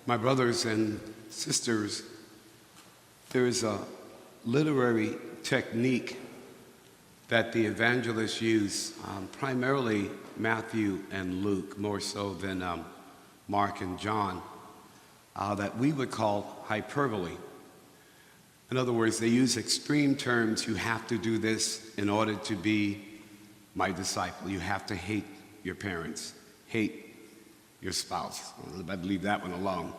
My brothers and sisters, there is a literary technique that the evangelists use, primarily Matthew and Luke, more so than Mark and John, that we would call hyperbole. In other words, they use extreme terms. You have to do this in order to be my disciple. You have to hate your parents, hate your spouse. I'd leave that one alone.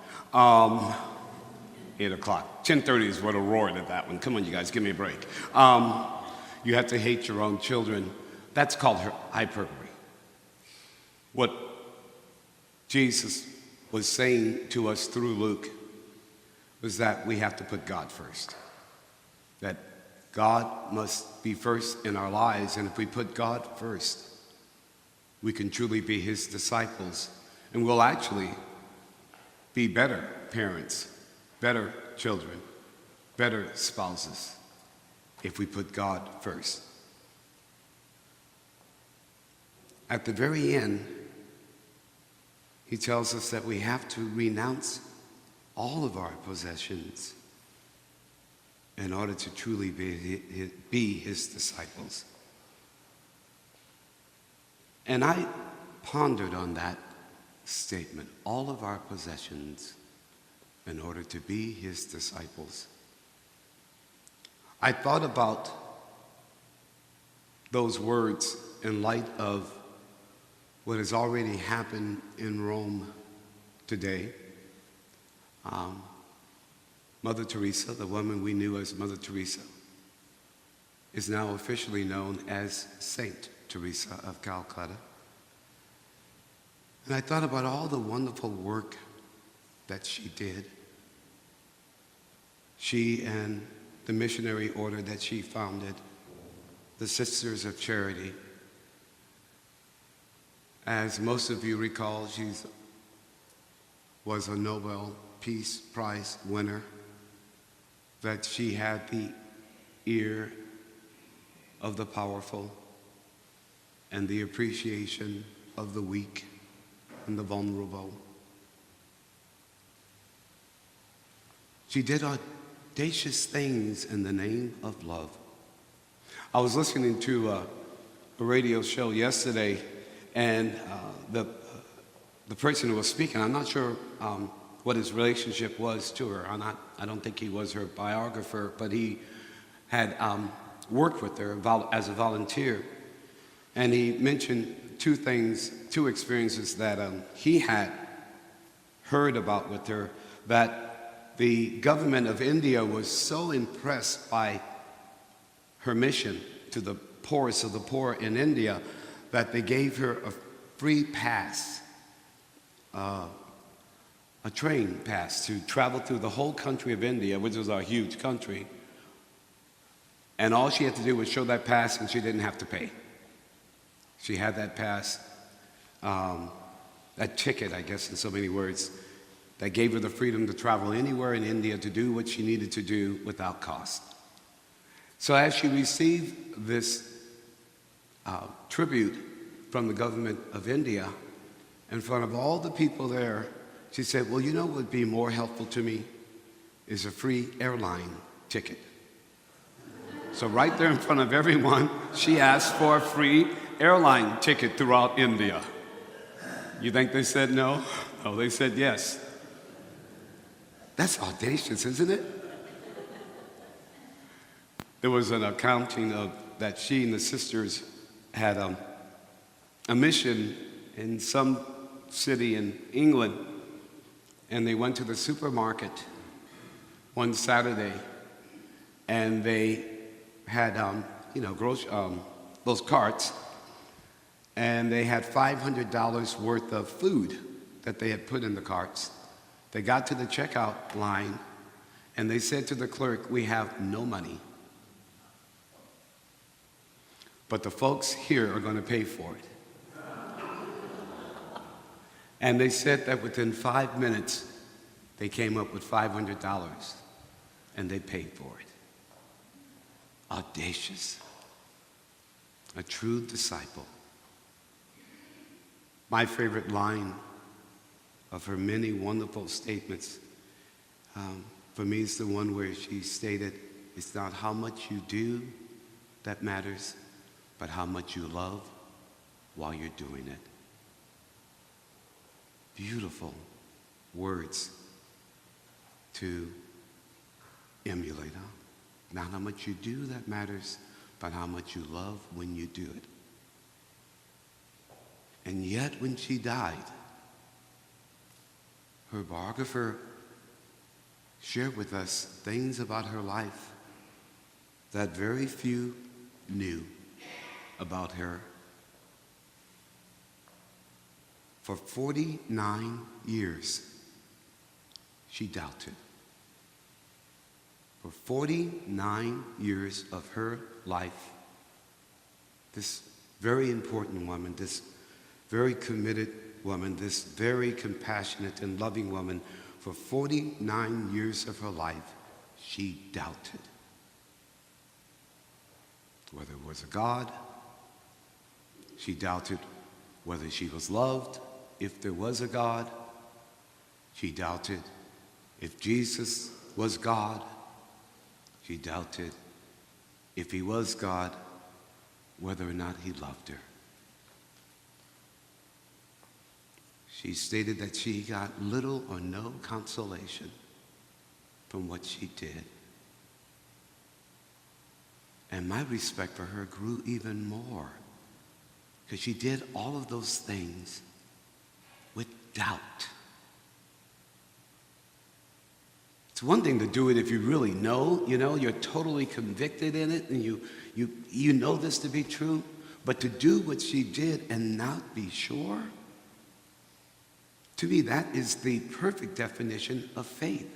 8 o'clock. 10:30 is what I roared at that one. Come on, you guys, give me a break. You have to hate your own children. That's called hyperbole. What Jesus was saying to us through Luke was that we have to put God first. That God must be first in our lives, and if we put God first, we can truly be his disciples, and we'll actually be better parents, better children, better spouses, if we put God first. At the very end, he tells us that we have to renounce all of our possessions in order to truly be his disciples. And I pondered on that statement, all of our possessions in order to be his disciples. I thought about those words in light of what has already happened in Rome today. Mother Teresa, the woman we knew as Mother Teresa, is now officially known as Saint Teresa of Calcutta. And I thought about all the wonderful work that she did. She and the missionary order that she founded, the Sisters of Charity. As most of you recall, she was a Nobel Peace Prize winner, that she had the ear of the powerful and the appreciation of the weak and the vulnerable. She did audacious things in the name of love. I was listening to a radio show yesterday, and the person who was speaking, I'm not sure what his relationship was to her. I don't think he was her biographer, but he had worked with her as a volunteer. And he mentioned two experiences that he had heard about with her, that the government of India was so impressed by her mission to the poorest of the poor in India that they gave her a free pass, a train pass to travel through the whole country of India, which is a huge country. And all she had to do was show that pass, and she didn't have to pay. She had that pass, that ticket, I guess, in so many words, that gave her the freedom to travel anywhere in India to do what she needed to do without cost. So as she received this tribute from the government of India, in front of all the people there, she said, well, you know what would be more helpful to me is a free airline ticket. So right there in front of everyone, she asked for a free airline ticket throughout India. You think they said no? No, they said yes. That's audacious, isn't it? There was an accounting of that she and the sisters had a mission in some city in England, and they went to the supermarket one Saturday, and they had those carts, and they had $500 worth of food that they had put in the carts. They got to the checkout line, and they said to the clerk, we have no money, but the folks here are going to pay for it. And they said that within 5 minutes, they came up with $500, and they paid for it. Audacious. A true disciple. My favorite line of her many wonderful statements, for me, it's the one where she stated, it's not how much you do that matters, but how much you love while you're doing it. Beautiful words to emulate, huh? Not how much you do that matters, but how much you love when you do it. And yet, when she died, her biographer shared with us things about her life that very few knew about her. For 49 years, she doubted. For 49 years of her life, this very important woman, this very committed woman, this very compassionate and loving woman, for 49 years of her life, she doubted whether it was a God. She doubted whether she was loved, if there was a God. She doubted if Jesus was God. She doubted if he was God, whether or not he loved her. She stated that she got little or no consolation from what she did. And my respect for her grew even more because she did all of those things with doubt. It's one thing to do it if you really know, you're totally convicted in it and you know this to be true, but to do what she did and not be sure, to me that is the perfect definition of faith.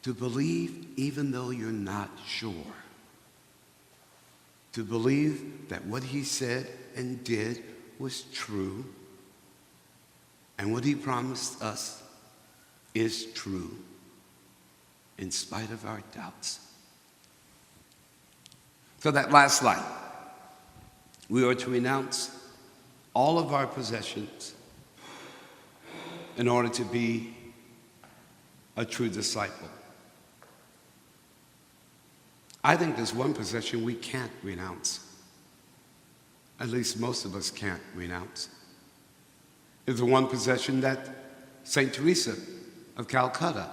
To believe even though you're not sure. To believe that what he said and did was true, and what he promised us is true, in spite of our doubts. So that last slide, we are to renounce all of our possessions in order to be a true disciple. I think there's one possession we can't renounce. At least most of us can't renounce. It's the one possession that St. Teresa of Calcutta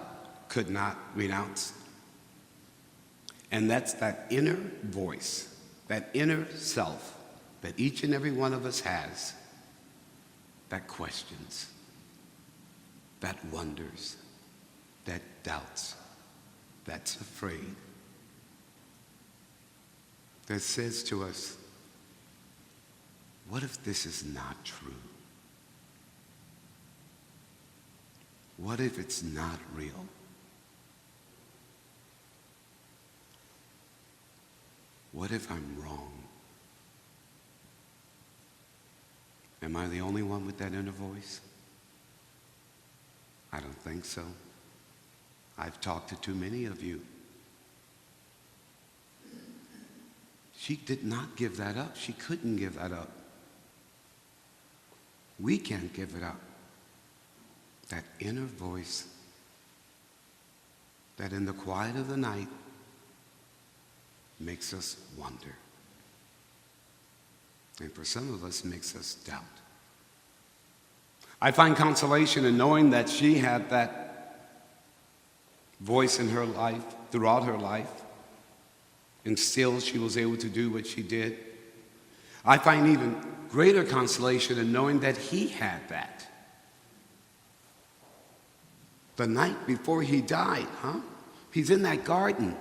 could not renounce. And that's that inner voice, that inner self that each and every one of us has, that questions, that wonders, that doubts, that's afraid, that says to us, what if this is not true? What if it's not real? What if I'm wrong? Am I the only one with that inner voice? I don't think so. I've talked to too many of you. She did not give that up. She couldn't give that up. We can't give it up. That inner voice that in the quiet of the night makes us wonder. And for some of us, makes us doubt. I find consolation in knowing that she had that voice in her life, throughout her life, and still she was able to do what she did. I find even greater consolation in knowing that he had that. The night before he died, he's in that garden.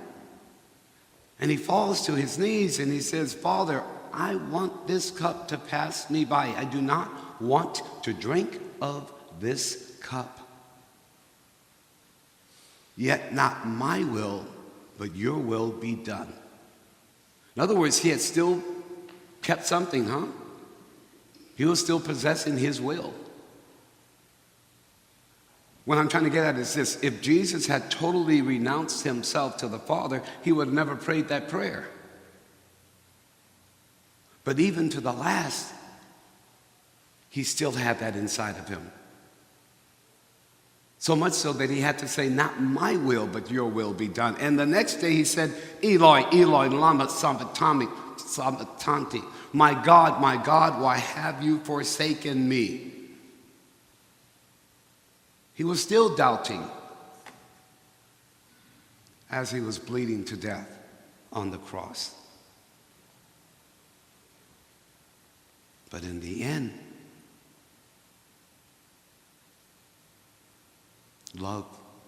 And he falls to his knees and he says, Father, I want this cup to pass me by. I do not want to drink of this cup. Yet not my will, but your will be done. In other words, he had still kept something, He was still possessing his will. What I'm trying to get at is this: if Jesus had totally renounced himself to the Father, he would have never prayed that prayer. But even to the last, he still had that inside of him. So much so that he had to say, not my will, but your will be done. And the next day he said, Eloi, Eloi, lama sabachthani, my God, why have you forsaken me? He was still doubting as he was bleeding to death on the cross. But in the end, love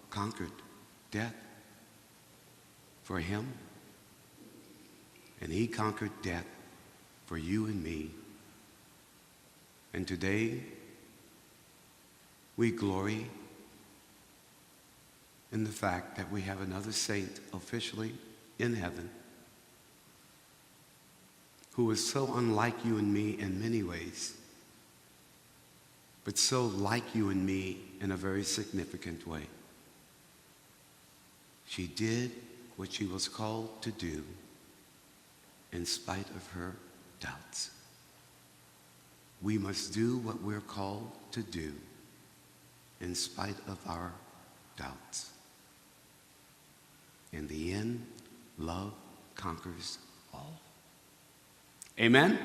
conquered death for him, and he conquered death for you and me. And today, we glory in the fact that we have another saint officially in heaven who is so unlike you and me in many ways, but so like you and me in a very significant way. She did what she was called to do in spite of her doubts. We must do what we're called to do in spite of our doubts. In the end, love conquers all. Amen?